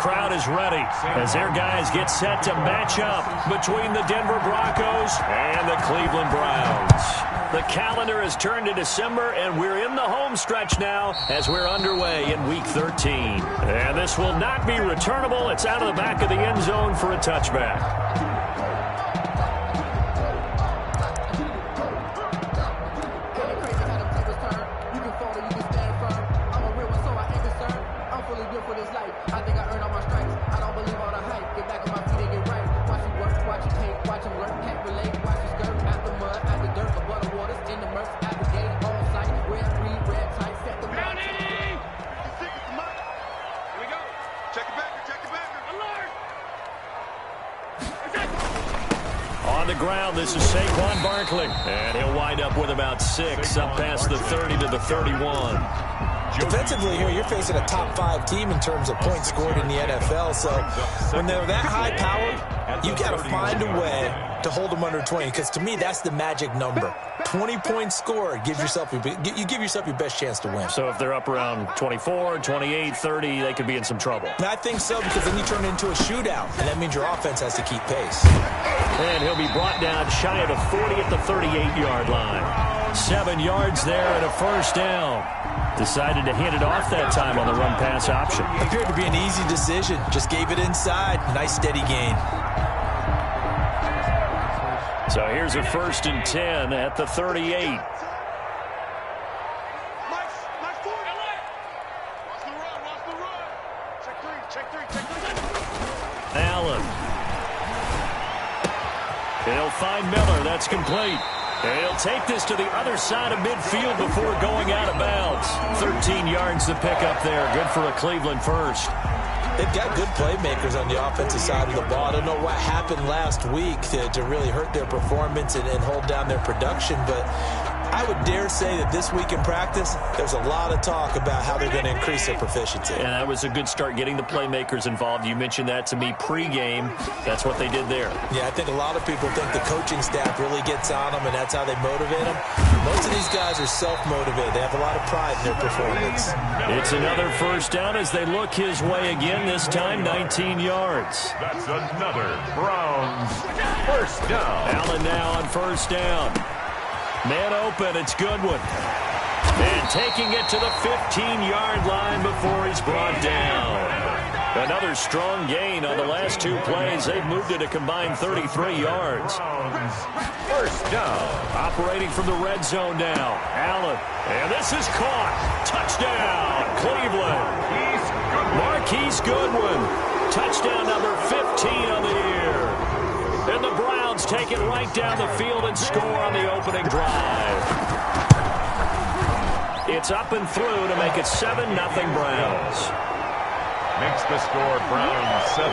crowd is ready as their guys get set to match up between the Denver Broncos and the Cleveland Browns. The calendar has turned to December, and we're in the home stretch now as we're underway in Week 13. And this will not be returnable. It's out of the back of the end zone for a touchback. This is Saquon Barkley, and he'll wind up with about 6 up past the 30 to the 31. Defensively here, you're facing a top 5 team in terms of points scored in the NFL, so when they're that high-powered, you got to find a way to hold them under 20, because to me, that's the magic number. 20 points scored gives yourself you give yourself your best chance to win. So if they're up around 24, 28, 30, they could be in some trouble. And I think so, because then you turn it into a shootout, and that means your offense has to keep pace. And he'll be brought down shy of the 40 at the 38-yard line. 7 yards there and a first down. Decided to hand it off that time on the run-pass option. Appeared to be an easy decision. Just gave it inside. Nice steady gain. So here's a 1st and 10 at the 38. Allen. He'll find Miller. That's complete. And he'll take this to the other side of midfield before going out of bounds. 13 yards to pick up there. Good for a Cleveland first. They've got good playmakers on the offensive side of the ball. I don't know what happened last week to really hurt their performance and hold down their production, but I would dare say that this week in practice, there's a lot of talk about how they're going to increase their proficiency. And that was a good start, getting the playmakers involved. You mentioned that to me pregame. That's what they did there. Yeah, I think a lot of people think the coaching staff really gets on them, and that's how they motivate them. Most of these guys are self-motivated. They have a lot of pride in their performance. It's another first down as they look his way again, this time 19 yards. That's another Browns first down. Allen now on first down. Man open, it's Goodwin. And taking it to the 15-yard line before he's brought down. Another strong gain on the last 2 plays. They've moved it a combined 33 yards. First down. Operating from the red zone now. Allen. And this is caught. Touchdown, Cleveland. Marquise Goodwin. Touchdown number 15 on the year. And the Browns take it right down the field and score on the opening drive. It's up and through to make it 7-0 Browns. Makes the score Browns 7,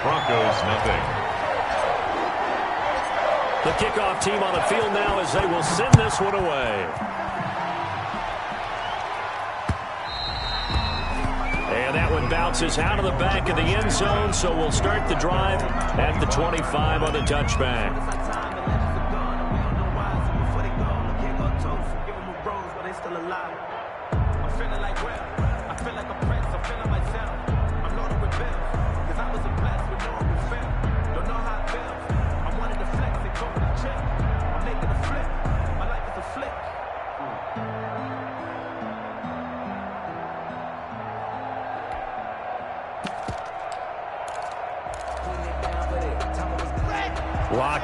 Broncos nothing. The kickoff team on the field now as they will send this one away. And that one bounces out of the back of the end zone, so we'll start the drive at the 25 on the touchback.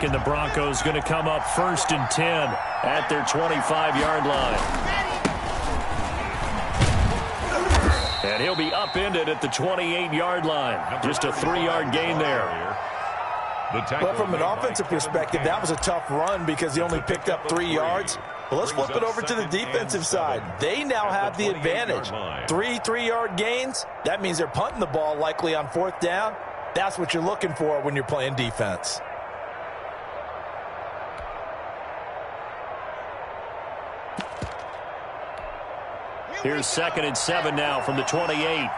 And the Broncos going to come up 1st and 10 at their 25-yard line. And he'll be upended at the 28-yard line. Just a 3-yard gain there. Well, from an offensive perspective, that was a tough run because he only picked up 3 yards. Well, let's flip it over to the defensive side. They now have the advantage. 3 3-yard gains. That means they're punting the ball likely on 4th down. That's what you're looking for when you're playing defense. Here's 2nd and 7 now from the 28.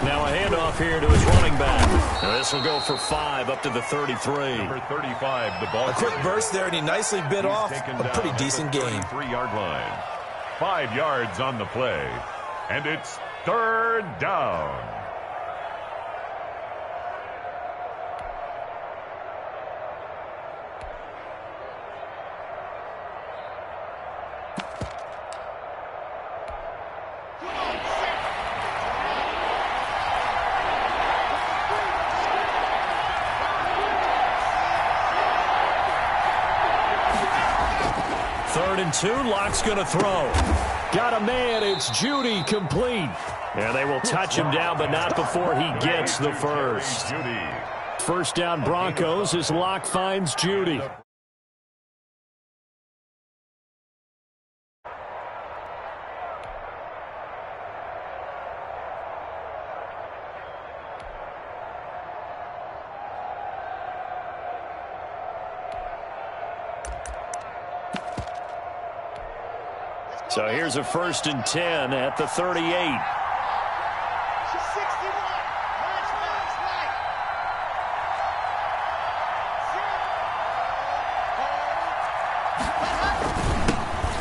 Now a handoff here to his running back. Now this will go for 5 up to the 33. Number 35, the ball. A quick burst there, and he nicely bit off a pretty decent gain. 3-yard line. 5 yards on the play. And it's third down. Third and 2, Lock's going to throw. Got a man, it's Judy, complete. And they will touch him down, but not before he gets the first. First down Broncos as Lock finds Judy. So here's a 1st and 10 at the 38.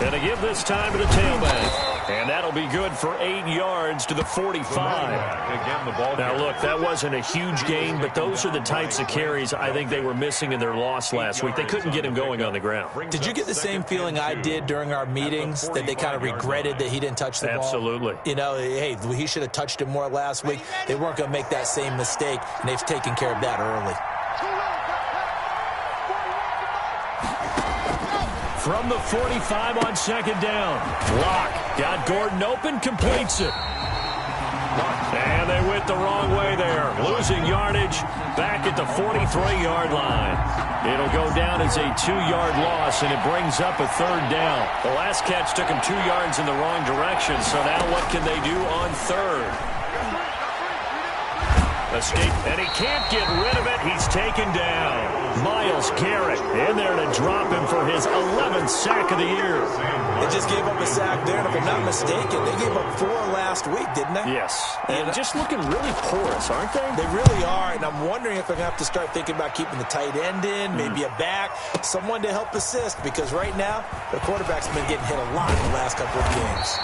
And to give this time to the tailback. And that'll be good for 8 yards to the 45. Again, the ball. Now, look, that wasn't a huge gain, but those are the types of carries I think they were missing in their loss last week. They couldn't get him going on the ground. Did you get the same feeling I did during our meetings, that they kind of regretted that he didn't touch the ball? Absolutely. You know, hey, he should have touched it more last week. They weren't going to make that same mistake, and they've taken care of that early. From the 45 on 2nd down. Lock got Gordon open, completes it. And they went the wrong way there. Losing yardage back at the 43-yard line. It'll go down as a 2-yard loss, and it brings up a 3rd down. The last catch took him 2 yards in the wrong direction, so now what can they do on 3rd? Escape, and he can't get rid of it. He's taken down. Myles Garrett in there to drop him for his 11th sack of the year. They just gave up a sack there, and if I'm not mistaken, they gave up 4 last week, didn't they? Yes, and just looking really porous, aren't they? They really are, and I'm wondering if I'm going to have to start thinking about keeping the tight end in, maybe a back, someone to help assist, because right now, the quarterback's been getting hit a lot in the last couple of games.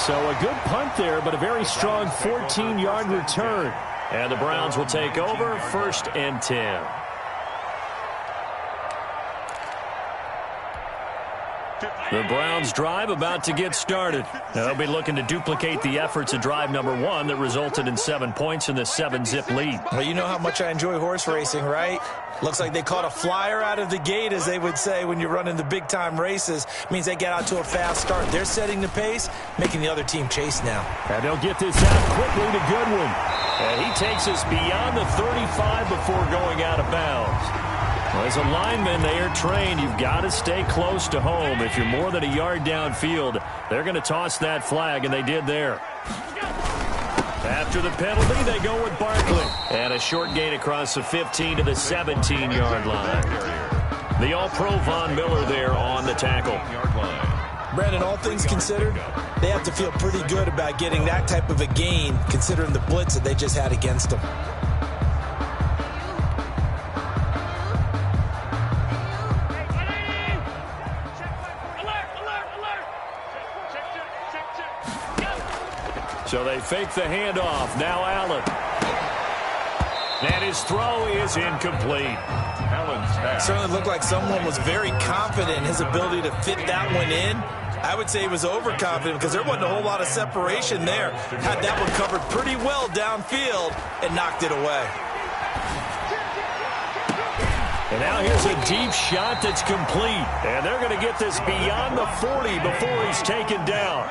So a good punt there, but a very strong 14-yard return. And the Browns will take over, 1st and 10. The Browns drive about to get started. Now they'll be looking to duplicate the efforts of drive number 1 that resulted in 7 points in the 7-zip lead. Well, you know how much I enjoy horse racing, right? Looks like they caught a flyer out of the gate, as they would say when you're running the big-time races. Means they get out to a fast start. They're setting the pace, making the other team chase now. And they'll get this out quickly to Goodwin. And he takes us beyond the 35 before going out of bounds. Well, as a lineman, they are trained. You've got to stay close to home. If you're more than a yard downfield, they're going to toss that flag, and they did there. After the penalty, they go with Barkley. And a short gain across the 15 to the 17-yard line. The All-Pro Von Miller there on the tackle. Brandon, all things considered, they have to feel pretty good about getting that type of a gain, considering the blitz that they just had against them. So they fake the handoff. Now Allen. And his throw is incomplete. Allen's pass. Certainly looked like someone was very confident in his ability to fit that one in. I would say he was overconfident because there wasn't a whole lot of separation there. Had that one covered pretty well downfield and knocked it away. And now here's a deep shot that's complete. And they're going to get this beyond the 40 before he's taken down.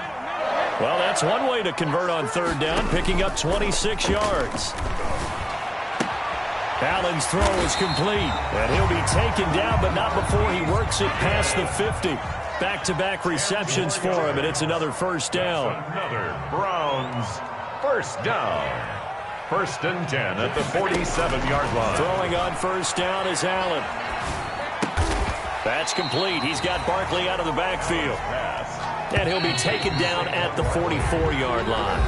Well, that's one way to convert on 3rd down, picking up 26 yards. Allen's throw is complete. And he'll be taken down, but not before he works it past the 50. Back-to-back receptions for him, and it's another 1st down. Another Browns 1st down. 1st and 10 at the 47-yard line. Throwing on 1st down is Allen. That's complete. He's got Barkley out of the backfield. And he'll be taken down at the 44-yard line.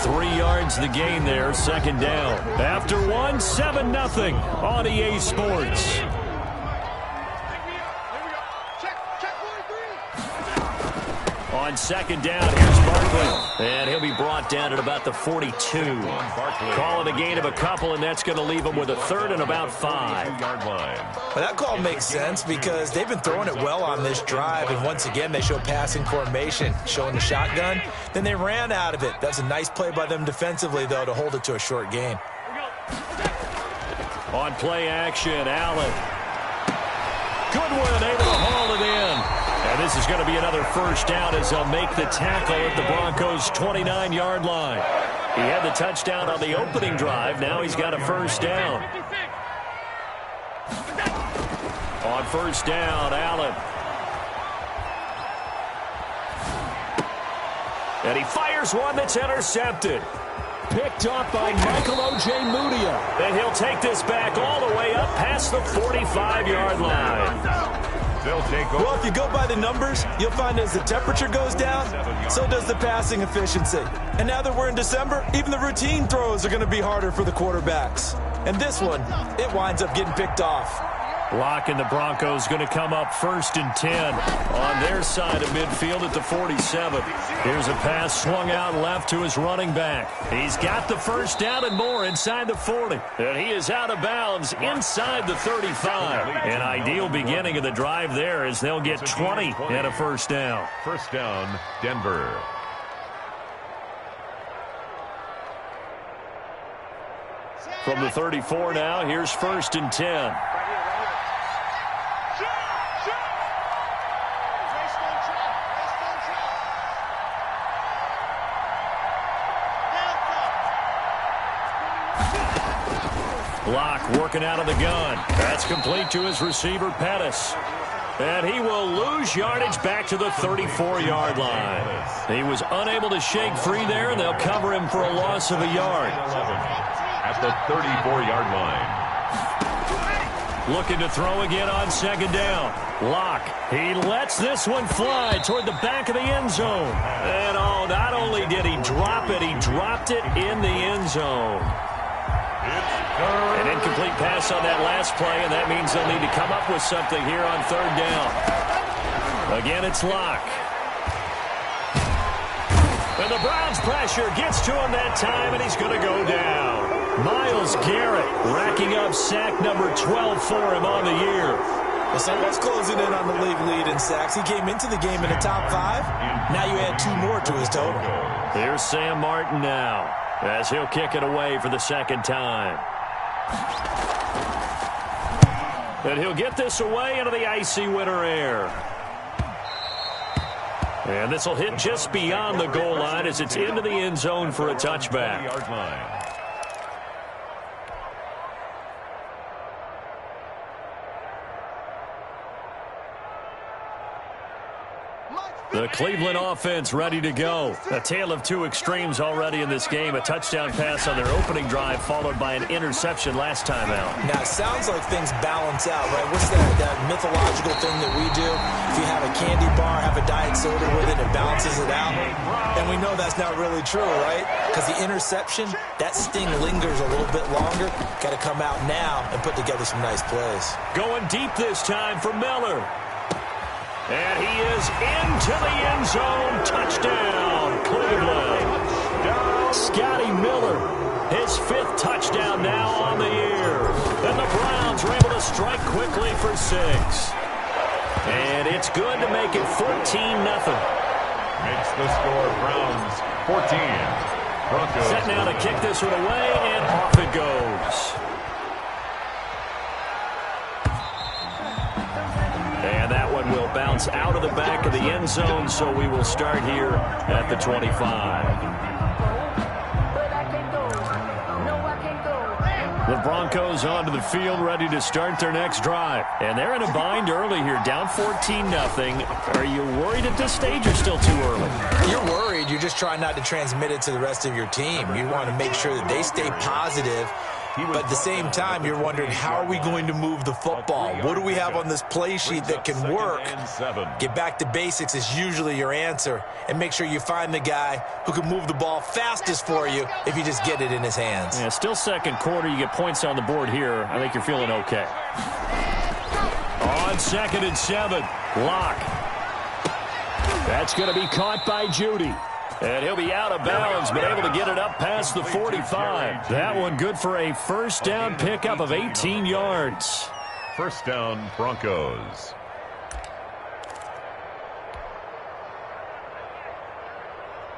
3 yards the gain there, second down. After 1, 7-0 on EA Sports. On second down, here's Barkley. And he'll be brought down at about the 42. Call it a gain of a couple, and that's going to leave him with a third and about 5. Well, that call makes sense because they've been throwing it well on this drive, and once again they show passing formation, showing the shotgun. Then they ran out of it. That's a nice play by them defensively, though, to hold it to a short gain. On play action, Allen. Goodwin able to haul it in. And this is going to be another first down as they'll make the tackle at the Broncos' 29-yard line. He had the touchdown on the opening drive. Now he's got a first down. On first down, Allen. And he fires one that's intercepted. Picked up by Michael O.J. Mudia. And he'll take this back all the way up past the 45-yard line. Well, if you go by the numbers, you'll find as the temperature goes down, so does the passing efficiency. And now that we're in December, even the routine throws are going to be harder for the quarterbacks. And this one, it winds up getting picked off. Locke and the Broncos going to come up 1st and 10 on their side of midfield at the 47. Here's a pass swung out left to his running back. He's got the first down and more inside the 40. And he is out of bounds inside the 35. An ideal beginning of the drive there as they'll get 20 and a first down. First down, Denver. From the 34 now, here's 1st and 10. Locke working out of the gun. That's complete to his receiver, Pettis. And he will lose yardage back to the 34-yard line. He was unable to shake free there, and they'll cover him for a loss of a yard. At the 34-yard line. Looking to throw again on second down. Locke, he lets this one fly toward the back of the end zone. And oh, not only did he drop it, he dropped it in the end zone. An incomplete pass on that last play, and that means they'll need to come up with something here on third down. Again, it's Locke. And the Browns' pressure gets to him that time, and he's going to go down. Myles Garrett racking up sack number 12 for him on the year. Well, someone's closing in on the league lead in sacks. He came into the game in the top 5. Now you add 2 more to his total. Here's Sam Martin now as he'll kick it away for the second time. And he'll get this away into the icy winter air. And this will hit just beyond the goal line as it's into the end zone for a touchback. The Cleveland offense ready to go. A tale of 2 extremes already in this game. A touchdown pass on their opening drive followed by an interception last time out. Now, it sounds like things balance out, right? What's that mythological thing that we do? If you have a candy bar, have a diet soda with it, it balances it out. And we know that's not really true, right? Because the interception, that sting lingers a little bit longer. Got to come out now and put together some nice plays. Going deep this time for Miller. And he is into the end zone. Touchdown, Cleveland. Scotty Miller, his 5th touchdown now on the year. And the Browns are able to strike quickly for 6. And it's good to make it 14-0. Makes the score Browns 14. Broncos. Set now to kick this one away, and off it goes. And that one will bounce out of the back of the end zone, so we will start here at the 25. The Broncos onto the field ready to start their next drive. And they're in a bind early here, down 14-0. Are you worried at this stage or still too early? You're worried. You're just trying not to transmit it to the rest of your team. You want to make sure that they stay positive But at the same time, you're wondering, how are we going to move the football? What do we have on this play sheet that can work? Get back to basics is usually your answer. And make sure you find the guy who can move the ball fastest for you if you just get it in his hands. Yeah, still second quarter. You get points on the board here. I think you're feeling okay. On 2nd and 7, Locke. That's going to be caught by Judy. And he'll be out of bounds, but able to get it up past the 45. That one good for a first down pickup of 18 yards. First down, Broncos.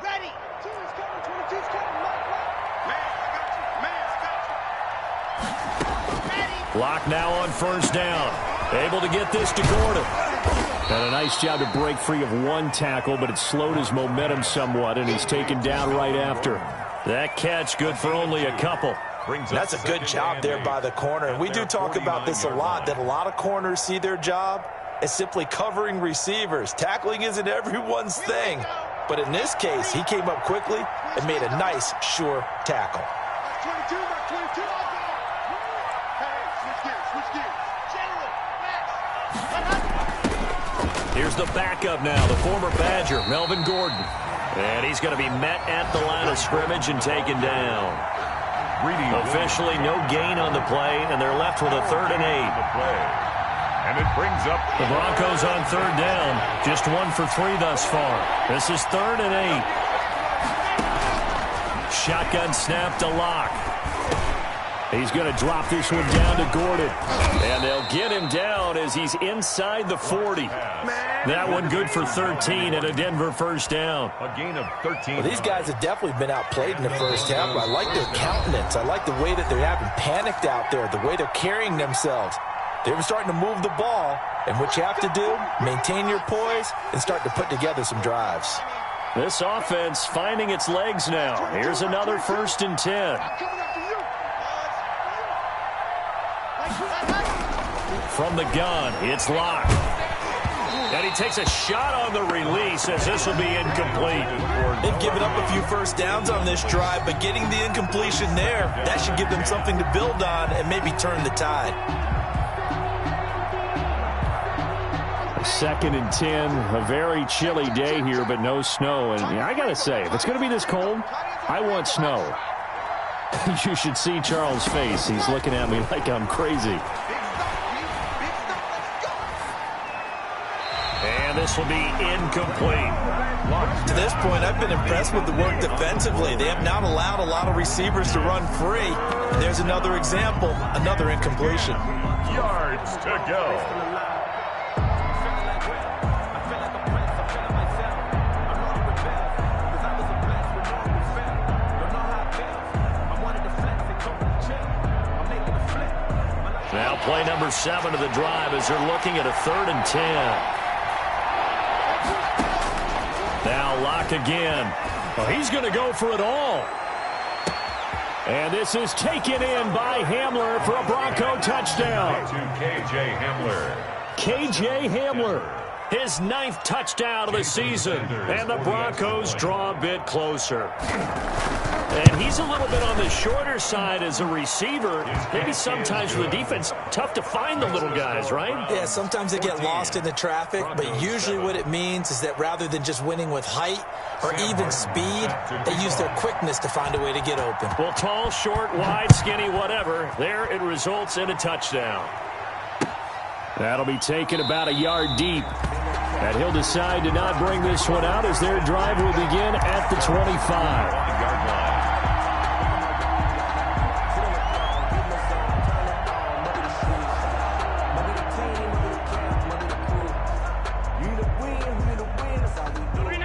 Ready. 2 is coming. 22's coming. Ready. Locke now on first down. Able to get this to Gordon. And a nice job to break free of one tackle, but it slowed his momentum somewhat, and he's taken down right after. That catch good for only a couple. That's a good job there by the corner. And we do talk about this a lot, that a lot of corners see their job as simply covering receivers. Tackling isn't everyone's thing. But in this case, he came up quickly and made a nice, sure tackle. 22, 22. Hey, switch gears. General, Max. Here's the backup now, the former Badger, Melvin Gordon. And he's going to be met at the line of scrimmage and taken down. Officially no gain on the play, and they're left with a 3rd and 8. And it brings up the Broncos on 3rd down. Just 1 for 3 thus far. This is 3rd and 8. Shotgun snap to Locke. He's going to drop this one down to Gordon. And they'll get him down as he's inside the 40. That one good for 13 and a Denver first down. a gain of 13. Well, these guys have definitely been outplayed in the first half, but I like their countenance. I like the way that they're having panicked out there, the way they're carrying themselves. They're starting to move the ball, and what you have to do, maintain your poise and start to put together some drives. This offense finding its legs now. Here's another 1st and 10. From the gun, it's Locke. And he takes a shot on the release as this will be incomplete. They've given up a few first downs on this drive, but getting the incompletion there, that should give them something to build on and maybe turn the tide. 2nd and 10, a very chilly day here, but no snow. And I got to say, if it's going to be this cold, I want snow. You should see Charles' face. He's looking at me like I'm crazy. And this will be incomplete. To this point, I've been impressed with the work defensively. They have not allowed a lot of receivers to run free. And there's another example, another incompletion. Yards to go. Now play number 7 of the drive as they're looking at a 3rd and 10. Now Locke again. Well, he's going to go for it all. And this is taken in by Hamler for a Bronco touchdown. To K.J. Hamler. K.J. Hamler, his 9th touchdown of the season. And the Broncos draw a bit closer. And he's a little bit on the shorter side as a receiver. Maybe sometimes for the defense, tough to find the little guys, right? Yeah, sometimes they get lost in the traffic, but usually what it means is that rather than just winning with height or even speed, they use their quickness to find a way to get open. Well, tall, short, wide, skinny, whatever. There it results in a touchdown. That'll be taken about a yard deep. And he'll decide to not bring this one out as their drive will begin at the 25.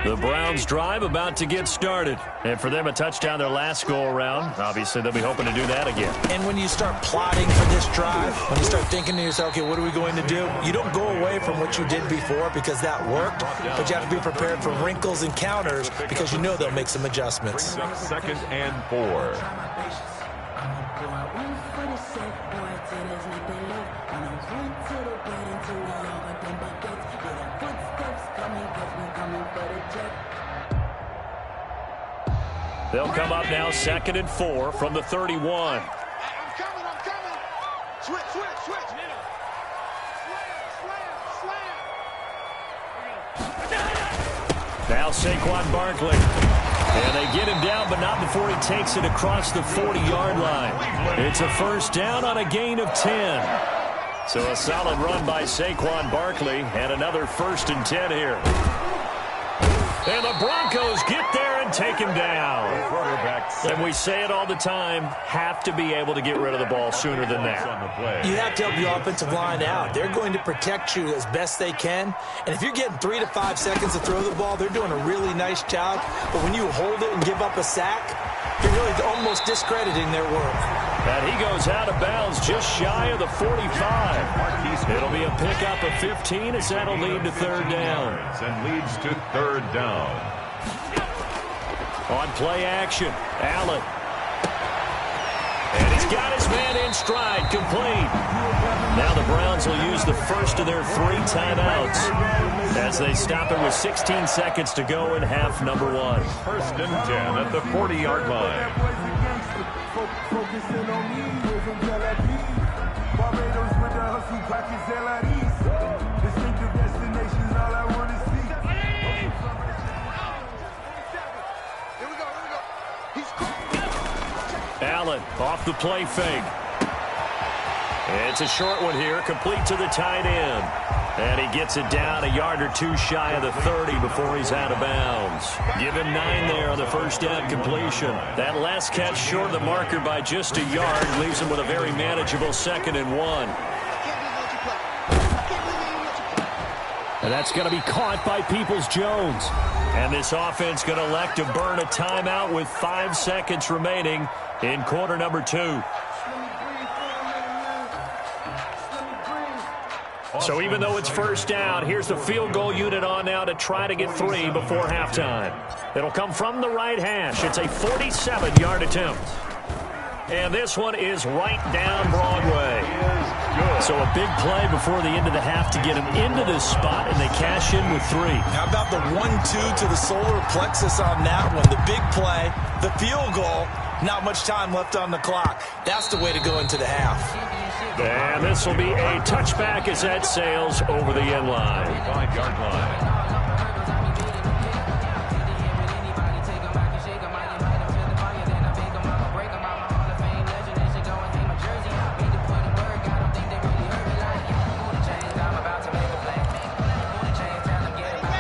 The Browns drive about to get started. And for them, a touchdown their last go-around. Obviously, they'll be hoping to do that again. And when you start plotting for this drive, when you start thinking to yourself, okay, what are we going to do? You don't go away from what you did before because that worked, but you have to be prepared for wrinkles and counters because you know they'll make some adjustments. 2nd and 4. They'll come up now 2nd and 4 from the 31. Switch, switch, switch. Now Saquon Barkley. And they get him down, but not before he takes it across the 40-yard line. It's a first down on a gain of 10. So a solid run by Saquon Barkley, and another 1st and 10 here. And the Broncos get there and take him down. And we say it all the time, have to be able to get rid of the ball sooner than that. You have to help your offensive line out. They're going to protect you as best they can. And if you're getting 3 to 5 seconds to throw the ball, they're doing a really nice job. But when you hold it and give up a sack, you're really almost discrediting their work. And he goes out of bounds just shy of the 45. It'll be a pickup of 15 as that'll lead to 3rd down. And leads to 3rd down. On play action, Allen. And he's got his man in stride, complete. Now the Browns will use the first of their 3 timeouts as they stop it with 16 seconds to go in half number 1. 1st and 10 at the 40-yard line. Focusing on me, we're from Tel Aviv. Barbados with the hustle, pockets LRDs. Distinctive destinations, all I want to see. Here we go, here we go. He's caught. Allen off the play fake. It's a short one here, complete to the tight end. And he gets it down a yard or 2 shy of the 30 before he's out of bounds. Give him 9 there on the 1st down completion. That last catch short of the marker by just a yard leaves him with a very manageable 2nd and 1. And that's going to be caught by Peoples-Jones. And this offense going to elect to burn a timeout with 5 seconds remaining in quarter number 2. So even though it's 1st down, here's the field goal unit on now to try to get 3 before halftime. It'll come from the right hash. It's a 47-yard attempt. And this one is right down Broadway. So a big play before the end of the half to get him into this spot, and they cash in with 3. How about the 1-2 to the solar plexus on that one? The big play, the field goal, not much time left on the clock. That's the way to go into the half. And this will be a touchback as that sails over the end line. 5-yard line.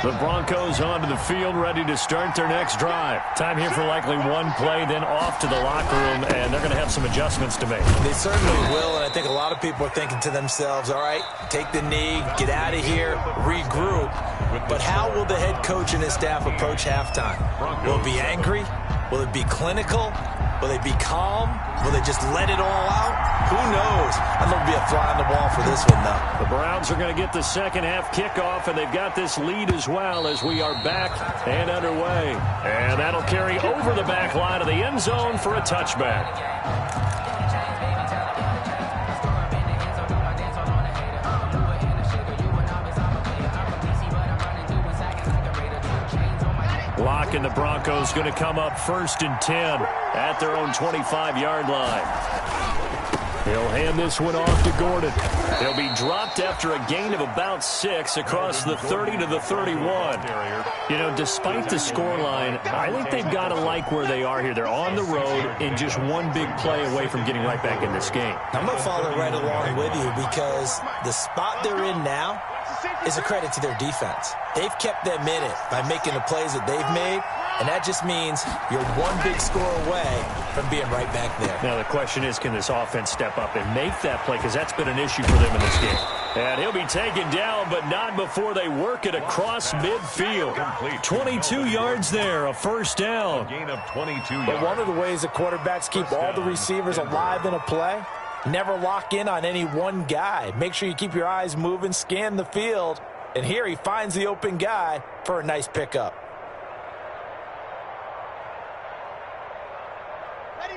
The Broncos onto the field, ready to start their next drive. Time here for likely one play, then off to the locker room, and they're going to have some adjustments to make. They certainly will, and I think a lot of people are thinking to themselves, all right, take the knee, get out of here, regroup. But how will the head coach and his staff approach halftime? Will it be angry? Will it be clinical? Will they be calm? Will they just let it all out? Who knows? I'd love to be a fly on the wall for this one, though. The Browns are going to get the second half kickoff, and they've got this lead as well as we are back and underway. And that'll carry over the back line of the end zone for a touchback. Lock and the Broncos going to come up 1st and 10 at their own 25-yard line. He'll hand this one off to Gordon. He'll be dropped after a gain of about 6 across the 30 to the 31. You know, despite the scoreline, I think they've got to like where they are here. They're on the road and just one big play away from getting right back in this game. I'm going to follow right along with you because the spot they're in now is a credit to their defense. They've kept them in it by making the plays that they've made, and that just means you're one big score away from being right back there. Now the question is, can this offense step up and make that play? Because that's been an issue for them in this game. And he'll be taken down, but not before they work it across midfield. 22 yards there, a 1st down. Gain of 22 yards. But one of the ways the quarterbacks keep all the receivers alive in a play, never lock in on any one guy. Make sure you keep your eyes moving, scan the field. And here he finds the open guy for a nice pickup.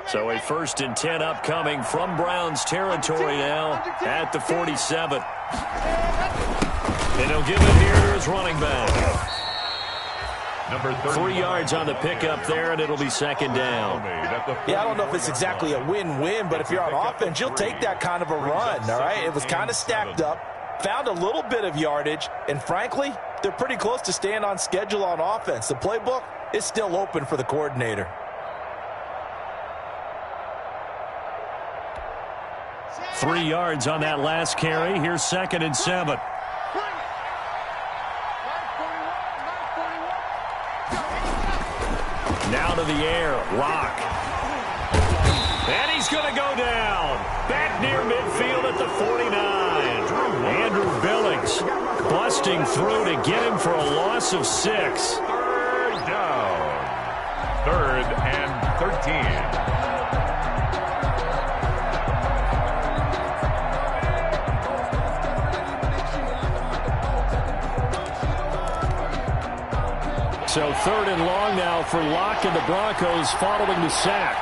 So a 1st and 10 upcoming from Browns territory now at the 47. And he'll give it here to his running back. 3 yards on the pickup there, and it'll be second down. Yeah, I don't know if it's exactly a win-win, but if you're on offense, you'll take that kind of a run, all right? It was kind of stacked up, found a little bit of yardage, and frankly, they're pretty close to staying on schedule on offense. The playbook is still open for the coordinator. Three yards on that last carry. Here's 2nd and 7. Now to the air, Locke. And he's going to go down. Back near midfield at the 49. Andrew Billings busting through to get him for a loss of 6. 3rd down. 3rd and 13. So 3rd and long now for Locke and the Broncos following the sack.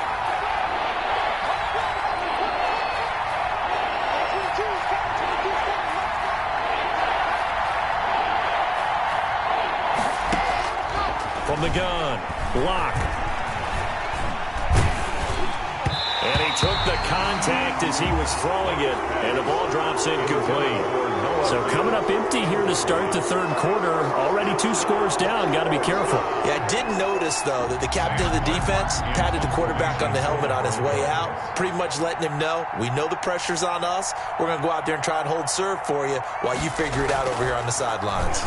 From the gun, Locke. And he took the contact as he was throwing it, and the ball drops incomplete. So coming up empty here to start the 3rd quarter. Already 2 scores down. Got to be careful. Yeah, I did notice, though, that the captain of the defense patted the quarterback on the helmet on his way out, pretty much letting him know, we know the pressure's on us. We're going to go out there and try and hold serve for you while you figure it out over here on the sidelines.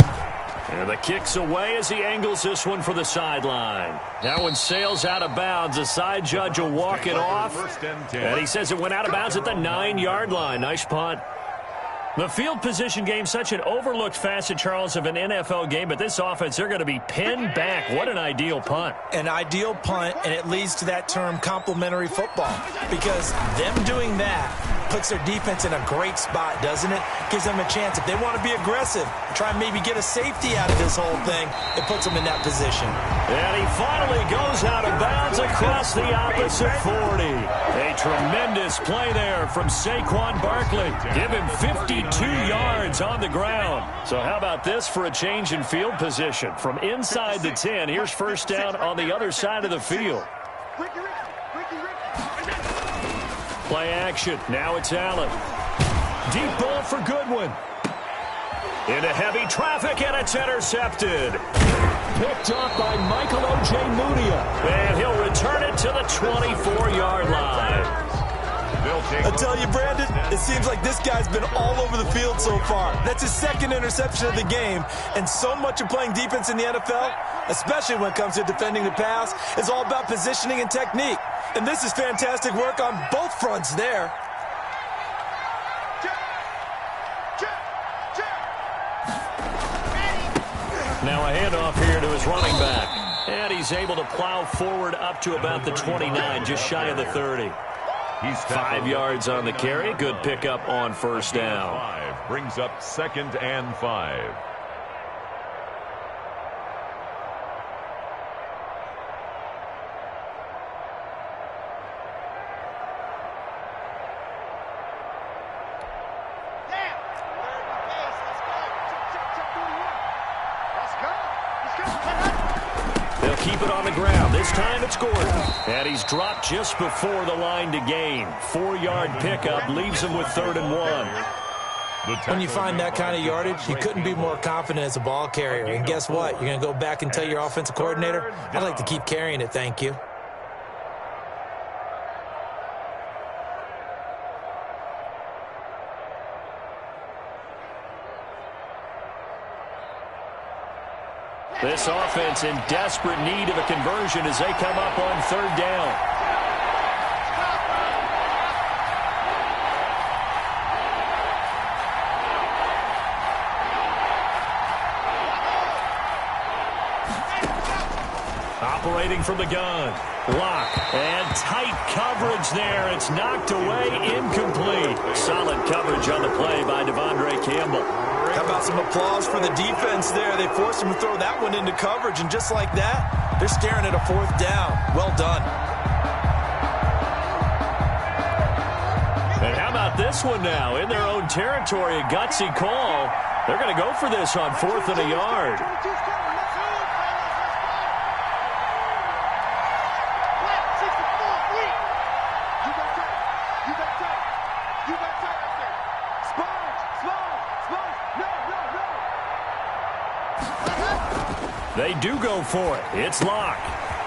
And the kick's away as he angles this one for the sideline. That one sails out of bounds. The side judge will walk it off. And he says it went out of bounds at the 9-yard line. Nice punt. The field position game, such an overlooked facet, Charles, of an NFL game, but this offense, they're going to be pinned back. What an ideal punt. An ideal punt, and it leads to that term complementary football, because them doing that puts their defense in a great spot, doesn't it? Gives them a chance. If they want to be aggressive, try and maybe get a safety out of this whole thing, it puts them in that position. And he finally goes out of bounds across the opposite 40. A tremendous play there from Saquon Barkley. Give him 52 yards on the ground. So how about this for a change in field position? From inside the 10, here's 1st down on the other side of the field. Play action. Now it's Allen. Deep ball for Goodwin. Into heavy traffic, and it's intercepted. Picked off by Michael Ojemudia. And he'll return it to the 24-yard line. I tell you, Brandon, it seems like this guy's been all over the field so far. That's his 2nd interception of the game. And so much of playing defense in the NFL, especially when it comes to defending the pass, is all about positioning and technique. And this is fantastic work on both fronts there. Now a handoff here to his running back. And he's able to plow forward up to about the 29, just shy of the 30. He's 5 yards on the carry. Good pickup on 1st down. Brings up 2nd and 5. They'll keep it on the ground. This time it's Gordon. And he's dropped just before the line to gain. 4-yard pickup leaves him with 3rd and 1. When you find that kind of yardage, you couldn't be more confident as a ball carrier. And guess what? You're going to go back and tell your offensive coordinator, I'd like to keep carrying it, thank you. This offense in desperate need of a conversion as they come up on 3rd down. Operating from the gun. Locke. And tight coverage there. It's knocked away. Incomplete. Solid coverage on the play by Devondre Campbell. How about some applause for the defense there? They forced him to throw that one into coverage, and just like that, they're staring at a 4th down. Well done. And how about this one now? In their own territory, a gutsy call. They're going to go for this on 4th and a yard. They do go for it. It's Locke.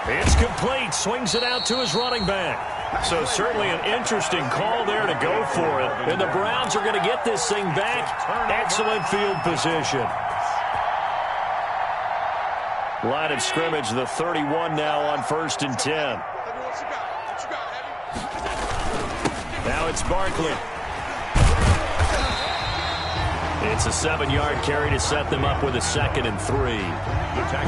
It's complete. Swings it out to his running back. So certainly an interesting call there to go for it. And the Browns are going to get this thing back. Excellent field position. Line of scrimmage, the 31 now on 1st and 10. Now it's Barkley. It's a 7-yard carry to set them up with a 2nd and 3.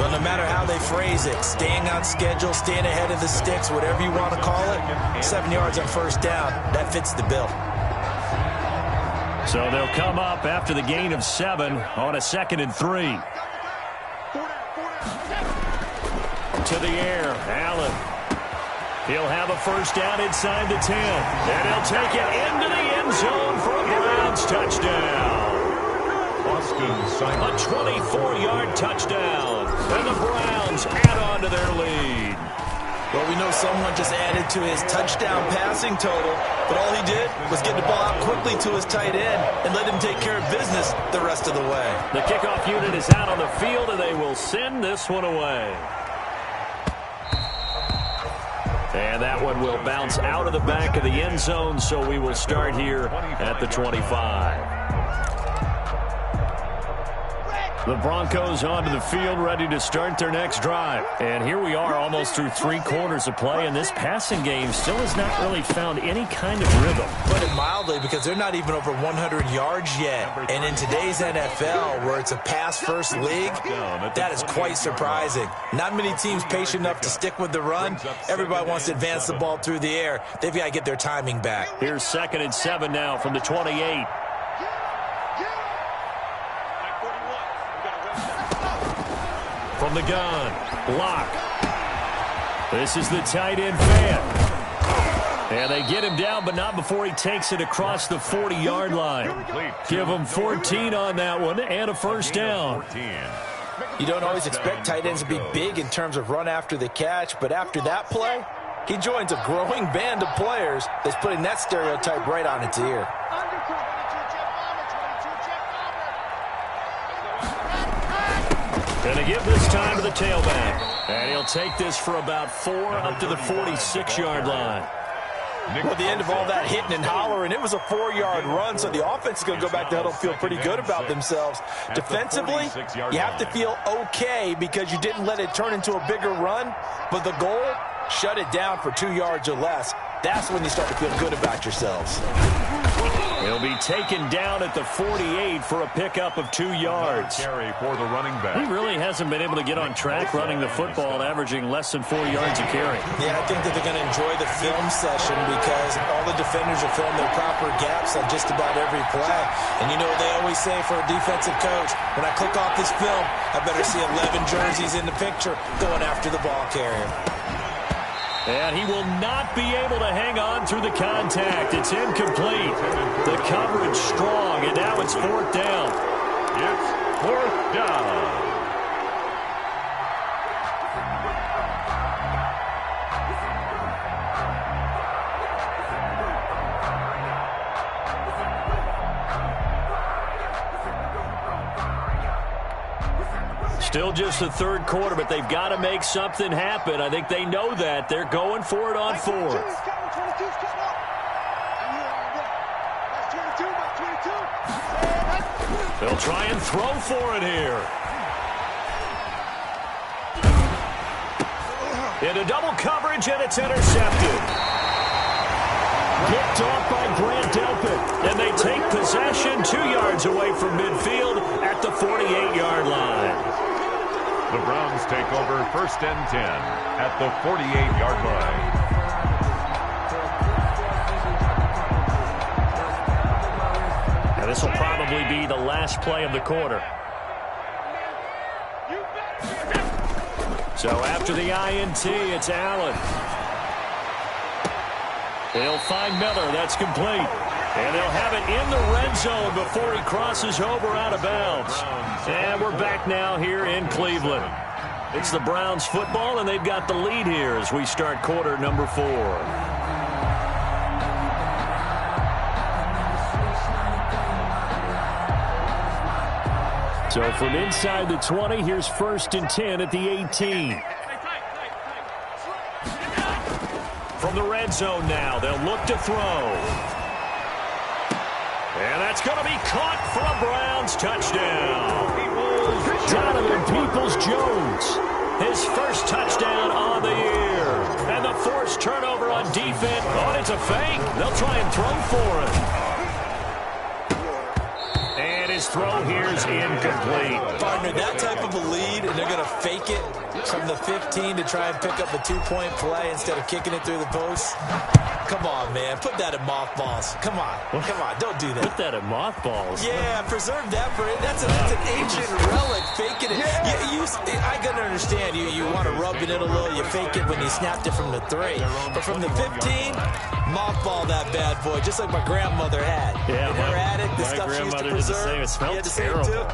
Well, no matter how they phrase it, staying on schedule, staying ahead of the sticks, whatever you want to call it, 7 yards on 1st down, that fits the bill. So they'll come up after the gain of 7 on a 2nd and 3. To the air, Allen. He'll have a 1st down inside the 10. And he'll take it into the end zone for a Browns touchdown. A 24-yard touchdown. And the Browns add on to their lead. Well, we know someone just added to his touchdown passing total, but all he did was get the ball out quickly to his tight end and let him take care of business the rest of the way. The kickoff unit is out on the field, and they will send this one away. And that one will bounce out of the back of the end zone, so we will start here at the 25. The Broncos onto the field, ready to start their next drive. And here we are almost through 3 quarters of play, and this passing game still has not really found any kind of rhythm. Put it mildly, because they're not even over 100 yards yet. And in today's NFL, where it's a pass-first league, that is quite surprising. Not many teams patient enough to stick with the run. Everybody wants to advance the ball through the air. They've got to get their timing back. Here's 2nd and 7 now from the 28. From the gun, Locke. This is the tight end fan. And they get him down, but not before he takes it across the 40-yard line. Give him 14 on that one and a 1st down. You don't always expect tight ends to be big in terms of run after the catch, but after that play, he joins a growing band of players that's putting that stereotype right on its ear. Going to give this time to the tailback. And he'll take this for about 4 up to the 46-yard line. Well, at the end of all that hitting and hollering, it was a 4-yard run, so the offense is going to go back to huddle, feel pretty good about themselves. Defensively, you have to feel okay because you didn't let it turn into a bigger run, but the goal, shut it down for 2 yards or less. That's when you start to feel good about yourselves. He'll be taken down at the 48 for a pickup of 2 yards. Carry for the running back. He really hasn't been able to get on track running the football, averaging less than 4 yards a carry. Yeah, I think that they're going to enjoy the film session because all the defenders will film their proper gaps on just about every play. And you know what they always say for a defensive coach? When I click off this film, I better see 11 jerseys in the picture going after the ball carrier. And he will not be able to hang on through the contact. It's incomplete. The coverage strong, and now it's 4th down. It's 4th down. Still just the 3rd quarter, but they've got to make something happen. I think they know that. They're going for it on 4th. They'll try and throw for it here. Into double coverage, and it's intercepted. Picked off by Grant Delpit. And they take possession 2 yards away from midfield at the 48-yard line. The Browns take over 1st and 10 at the 48-yard line. Now this will probably be the last play of the quarter. So after the INT, it's Allen. They'll find Miller. That's complete. And they'll have it in the red zone before he crosses over out of bounds. And we're back now here in Cleveland. It's the Browns football, and they've got the lead here as we start quarter number 4. So from inside the 20, here's 1st and 10 at the 18. From the red zone now, they'll look to throw. And that's going to be caught for a Browns touchdown. Donovan Peoples-Jones, his first touchdown on the year. And the forced turnover on defense. Oh, it's a fake. They'll try and throw for it. And his throw here is incomplete. Partner, that type of a lead, and they're going to fake it from the 15 to try and pick up a 2-point play instead of kicking it through the post. Come on, man. Put that in mothballs. Come on. Come on. Don't do that. Put that in mothballs? Yeah, preserve that for it. That's an ancient relic. Faking it. I can understand. You want to rub it in a little. You fake it when you snapped it from the 3. But from the 15, mothball that bad boy, just like my grandmother had. Yeah, in her attic, the stuff she used to preserve. It smelled terrible.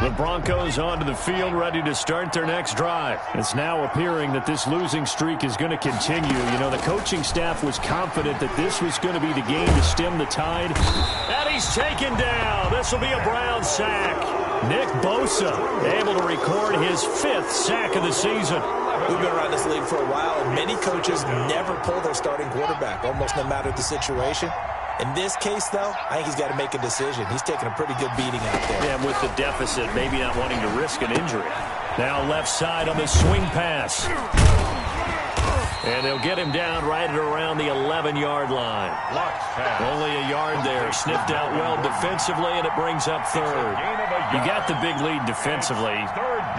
The Broncos onto the field, ready to start their next drive. It's now appearing that this losing streak is going to continue. You know, the coaching staff was confident that this was going to be the game to stem the tide. And he's taken down. This will be a Brown sack. Nick Bosa able to record his 5th sack of the season. We've been around this league for a while, and many coaches never pull their starting quarterback, almost no matter the situation. In this case, though, I think he's got to make a decision. He's taking a pretty good beating out there. Yeah, with the deficit, maybe not wanting to risk an injury. Now left side on the swing pass. And they'll get him down right at around the 11-yard line. Only a yard there. Sniffed out well defensively, and it brings up 3rd. You got the big lead defensively.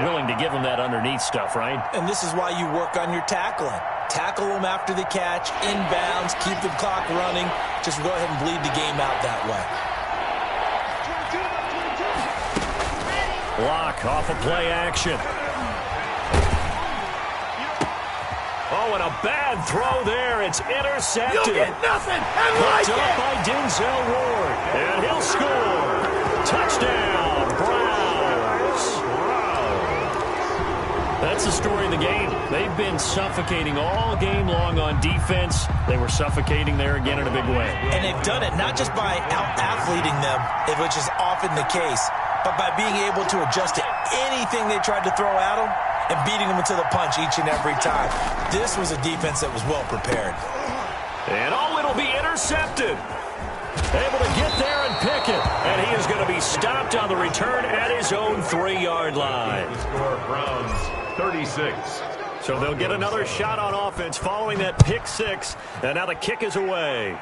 Willing to give him that underneath stuff, right? And this is why you work on your tackling. Tackle them after the catch, inbounds, keep the clock running. Just go ahead and bleed the game out that way. Block off of play action. Oh, and a bad throw there. It's intercepted. You get nothing and like it. Up by Denzel Ward. And he'll score. Touchdown, Browns. That's the story of the game. They've been suffocating all game long on defense. They were suffocating there again in a big way. And they've done it not just by out-athleting them, which is often the case, but by being able to adjust to anything they tried to throw at them and beating them into the punch each and every time. This was a defense that was well prepared. And it'll be intercepted. Able to get there and pick it. And he is going to be stopped on the return at his own 3-yard line. The score, Browns 36. So they'll get another shot on offense following that pick 6. And now the kick is away.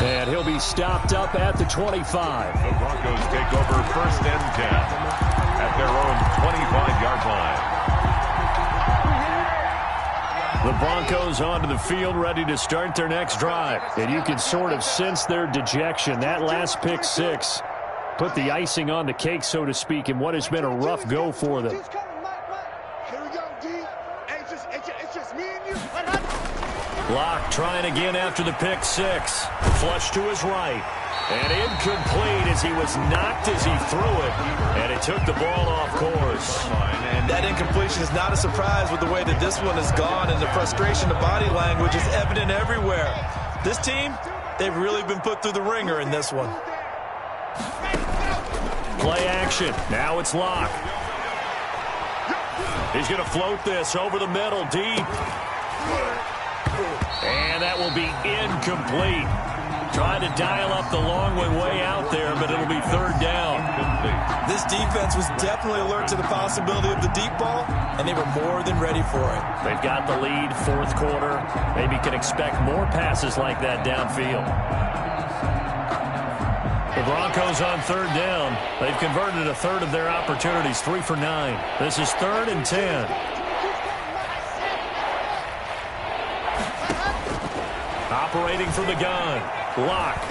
And he'll be stopped up at the 25. The Broncos take over 1st and 10 at their own 25-yard line. The Broncos onto the field, ready to start their next drive. And you can sort of sense their dejection. That last pick 6 put the icing on the cake, so to speak, in what has been a rough go for them. Here we go, D. It's just me and you. Locke trying again after the pick 6. Flush to his right. And incomplete as he was knocked as he threw it. And it took the ball off course. And that incompletion is not a surprise with the way that this one has gone, and the frustration, the body language is evident everywhere. This team, they've really been put through the ringer in this one. Play action. Now it's Locke. He's going to float this over the middle, deep. And that will be incomplete. Trying to dial up the long way out there, but it'll be 3rd down. This defense was definitely alert to the possibility of the deep ball, and they were more than ready for it. They've got the lead, 4th quarter. Maybe can expect more passes like that downfield. The Broncos on 3rd down. They've converted a 1/3 of their opportunities, 3 for 9. This is 3rd and 10. Operating from the gun. Locke.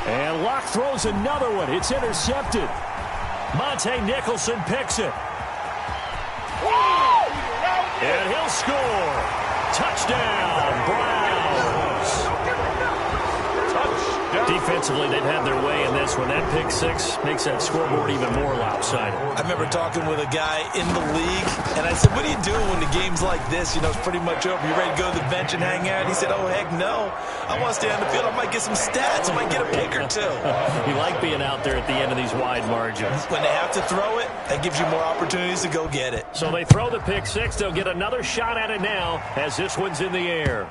And Locke throws another one. It's intercepted. Monte Nicholson picks it. And he'll score. Touchdown, Browns. down. Defensively, they've had their way in this one. That pick six makes that scoreboard even more lopsided. I remember talking with a guy in the league, and I said, what are you doing when the game's like this? You know, it's pretty much over. You ready to go to the bench and hang out? He said, oh, heck no. I want to stay on the field. I might get some stats. I might get a pick or two. You like being out there at the end of these wide margins. When they have to throw it, that gives you more opportunities to go get it. So they throw the pick six. They'll get another shot at it now as this one's in the air.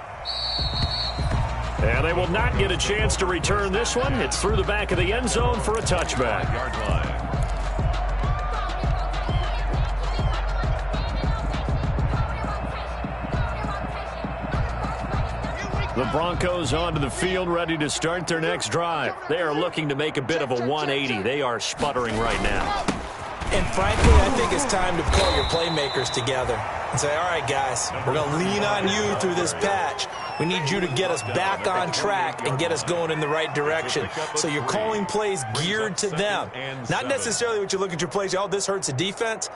And they will not get a chance to return this one. It's through the back of the end zone for a touchback. Yard line. The Broncos onto the field, ready to start their next drive. They are looking to make a bit of a 180. They are sputtering right now. And frankly, I think it's time to call your playmakers together and say, all right, guys, we're going to lean on you through this patch. We need you to get us back on track and get us going in the right direction. So you're calling plays geared to them. Not necessarily what you look at your plays, oh, this hurts the defense.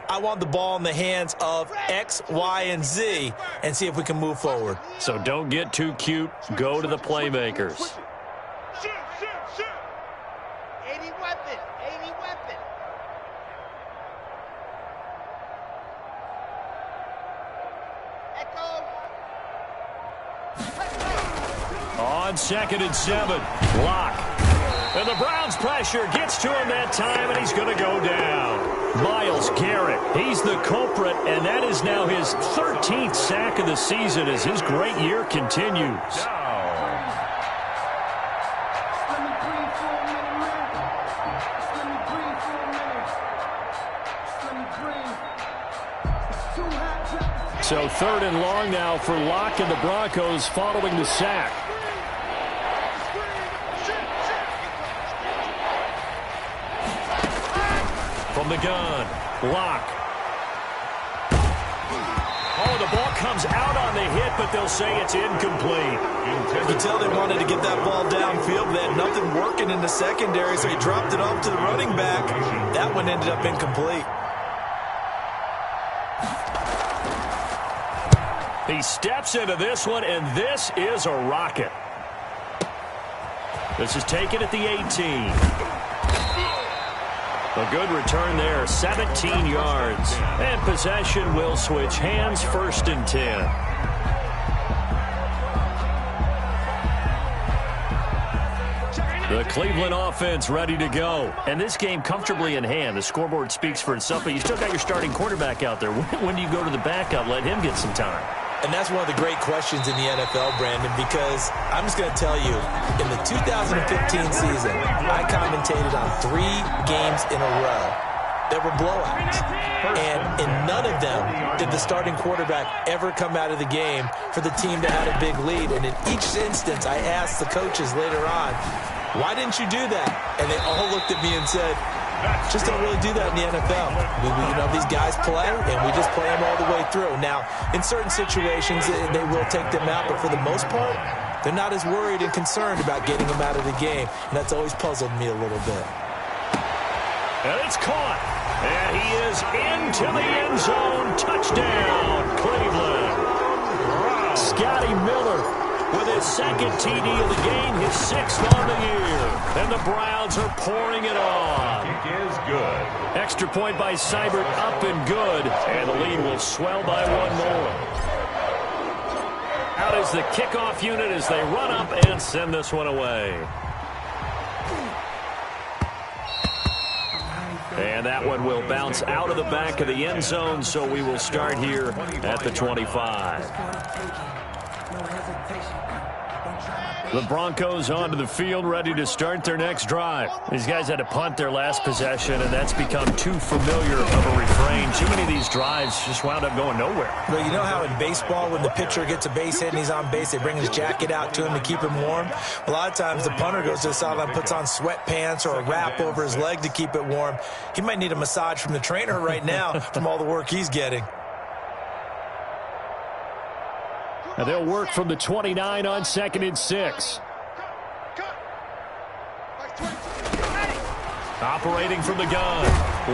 I want the ball in the hands of X, Y, and Z and see if we can move forward. So don't get too cute. Go to the playmakers. Shoot, shoot, shoot. 80 weapon, 80 weapon. Echo. On 2nd and 7, Locke. And the Browns' pressure gets to him that time, and he's going to go down. Myles Garrett, he's the culprit, and that is now his 13th sack of the season as his great year continues. So 3rd and long now for Locke and the Broncos following the sack. From the gun, Locke. Oh, the ball comes out on the hit, but they'll say it's incomplete. You can tell they wanted to get that ball downfield. They had nothing working in the secondary, so he dropped it off to the running back. That one ended up incomplete. He steps into this one, and this is a rocket. This is taken at the 18. A good return there, 17 yards. And possession will switch hands, 1st and 10. The Cleveland offense ready to go. And this game comfortably in hand. The scoreboard speaks for itself, but you still got your starting quarterback out there. When do you go to the backup? Let him get some time. And that's one of the great questions in the NFL, Brandon, because I'm just going to tell you, in the 2015 season, I commentated on 3 games in a row that were blowouts. And in none of them did the starting quarterback ever come out of the game for the team that had a big lead. And in each instance, I asked the coaches later on, why didn't you do that? And they all looked at me and said, just don't really do that in the NFL. You know, these guys play, and we just play them all the way through. Now, in certain situations, they will take them out, but for the most part, they're not as worried and concerned about getting them out of the game, and that's always puzzled me a little bit. And it's caught, and he is into the end zone. Touchdown, Cleveland. Scotty Miller with his 2nd TD of the game, his 6th on the year. And the Browns are pouring it on. Kick is good. Extra point by Seibert, up and good. And the lead will swell by 1 more. Out is the kickoff unit as they run up and send this one away. And that one will bounce out of the back of the end zone, so we will start here at the 25. The Broncos onto the field, ready to start their next drive. These guys had to punt their last possession, and that's become too familiar of a refrain. Too many of these drives just wound up going nowhere. Well, you know how in baseball, when the pitcher gets a base hit and he's on base, they bring his jacket out to him to keep him warm? A lot of times the punter goes to the sideline, puts on sweatpants or a wrap over his leg to keep it warm. He might need a massage from the trainer right now from all the work he's getting. And they'll work from the 29 on 2nd and 6. Operating from the gun.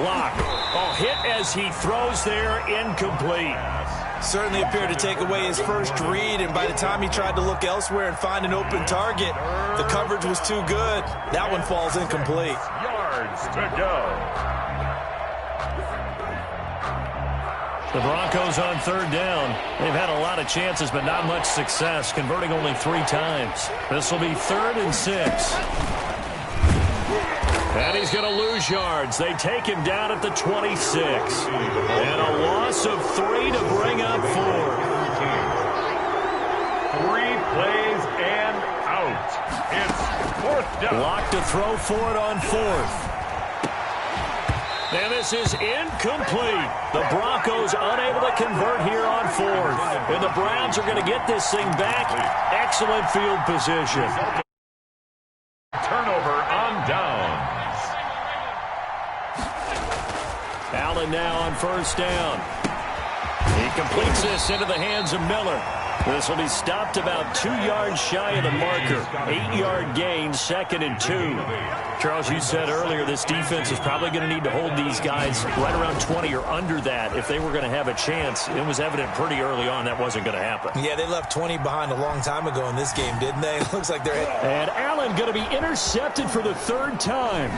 Locke. Oh, hit as he throws there. Incomplete. Certainly appeared to take away his first read, and by the time he tried to look elsewhere and find an open target, the coverage was too good. That one falls incomplete. Yards to go. The Broncos on third down. They've had a lot of chances, but not much success, converting only 3 times. This will be 3rd and 6. And he's going to lose yards. They take him down at the 26. And a loss of 3 to bring up 4. 3 plays and out. It's 4th down. Lock to throw for it on 4th. And this is incomplete. The Broncos unable to convert here on 4th. And the Browns are going to get this thing back. Excellent field position. Turnover on downs. Allen now on 1st down. He completes this into the hands of Miller. This will be stopped about 2 yards shy of the marker. 8-yard gain, 2nd and 2. Charles, you said earlier this defense is probably going to need to hold these guys right around 20 or under that if they were going to have a chance. It was evident pretty early on that wasn't going to happen. Yeah, they left 20 behind a long time ago in this game, didn't they? It looks like they're... And Allen going to be intercepted for the 3rd time.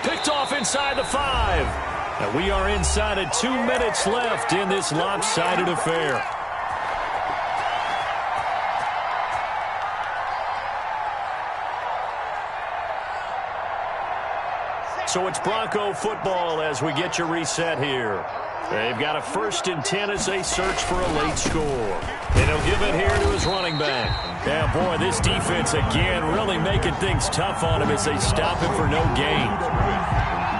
Picked off inside the 5. And we are inside of 2 minutes left in this lopsided affair. So it's Bronco football as we get you reset here. They've got a 1st and 10 as they search for a late score. And he'll give it here to his running back. Yeah, boy, this defense again really making things tough on him as they stop him for no gain.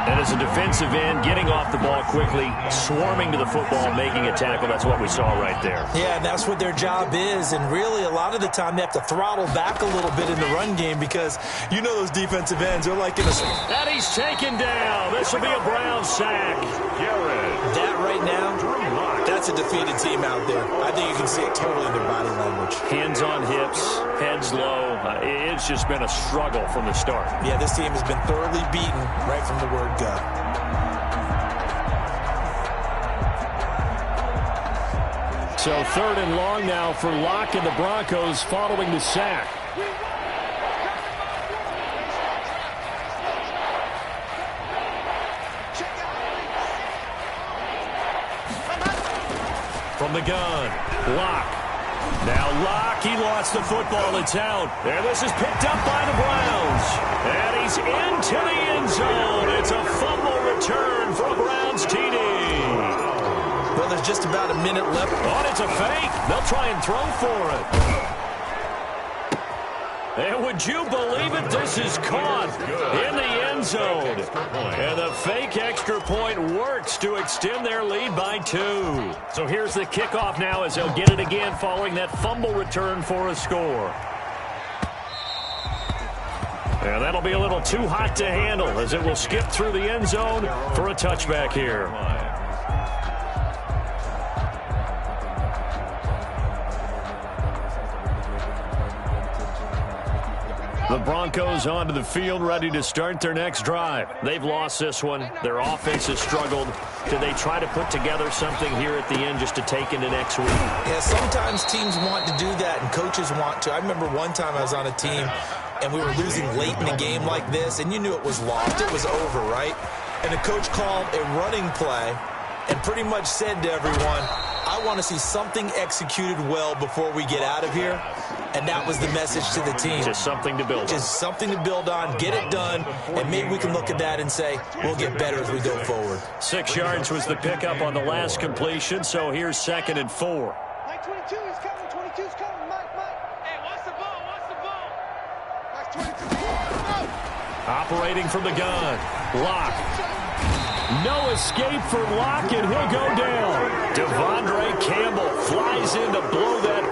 And as a defensive end, getting off the ball quickly, swarming to the football, making a tackle. That's what we saw right there. Yeah, and that's what their job is. And really, a lot of the time, they have to throttle back a little bit in the run game because you know those defensive ends are like in a... And he's taken down. This will be a Brown sack. That right now, that's a defeated team out there. I think you can see it totally in their body language. Hands on hips, heads low. It's just been a struggle from the start. Yeah, this team has been thoroughly beaten right from the word go. So 3rd and long now for Locke and the Broncos following the sack. From the gun, Locke. Now Locke, he lost the football. It's out. And this is picked up by the Browns. And he's into the end zone. It's a fumble return for a Browns TD. Well, there's just about a minute left. Oh, it's a fake. They'll try and throw for it. And would you believe it? This is caught in the end zone. And the fake extra point works to extend their lead by 2. So here's the kickoff now as they'll get it again following that fumble return for a score. And that'll be a little too hot to handle as it will skip through the end zone for a touchback here. The Broncos onto the field, ready to start their next drive. They've lost this one. Their offense has struggled. Do they try to put together something here at the end just to take into next week? Yeah, sometimes teams want to do that, and coaches want to. I remember one time I was on a team, and we were losing late in the game like this, and you knew it was lost. It was over, right? And the coach called a running play and pretty much said to everyone, I want to see something executed well before we get out of here. And that was the message to the team. Just something to build on. Just something to build on, get it done, and maybe we can look at that and say, we'll get better as we go forward. 6 yards was the pickup on the last completion, so here's 2nd and 4. Mike 22 is coming, 22's coming, Mike. Hey, watch the ball, Mike 22. Operating from the gun. Locke. No escape for Locke, and he'll go down. Devondre Campbell flies in to blow that